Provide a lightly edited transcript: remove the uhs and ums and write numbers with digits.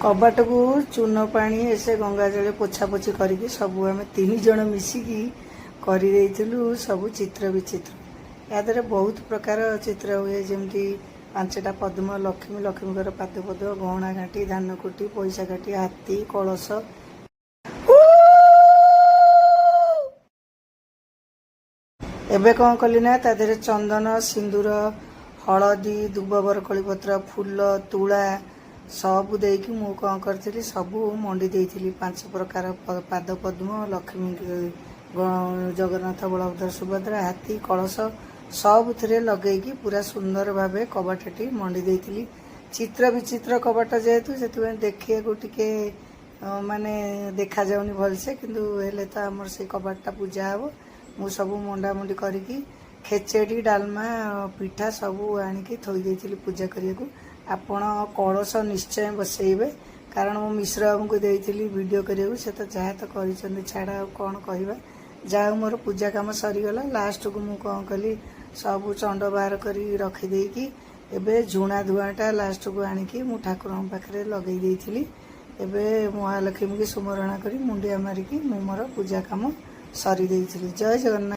कबाट को चून पानी ऐसे गंगा जल पोछापोछि करके सब आम 3 जन मिसिकी कर सब चित्र विचित्र या बहुत प्रकार चित्र हुए जमती 5टा पद्म लक्ष्मी लक्ष्मीकर पादपद गहना घाटी धानकुटी पैसा घाटी हाथी कलश एबे कौन कली ना तादेह चंदन सिंदूर हलदी दुब बरकली पत्र फूल तुला सब देकी मु कौन करी सब मंडी देती 5 प्रकार पाद पद्म लक्ष्मी जगन्नाथ बलभद्र सुभद्रा हाथी कलश सब थे लगे पूरा सुंदर भाव कबाटी मंडी देती चित्र विचित्र कबाट जेहेतु से देखिए टे माने देखा जाऊनी भलसे किंतु हेले तो आमर से कबाटा पूजा हे मु सब मंडा मंडी करी खेचेड़ी डालमा पिठा सब आनिकी थोई देती पूजा करने को आपण कलश निश्चय बसइबे कारण मु मिश्र बाबू को देती वीडियो करने से तो जहाँ तो कर छाड़ा कौन कहवा जहाँ मोर पूजा काम सरीगला लास्ट को मुझे कौन कली सब चंड बाहर कर रखिदेकी एबे झुणा धुआटा लास्ट को आनिकी मु ठाकुर पाखे लगे देती एबे महालक्ष्मी की सुमरणा करी मुंडिया मारिकी मु मोर पूजा काम सरी देती। जय जगन्नाथ।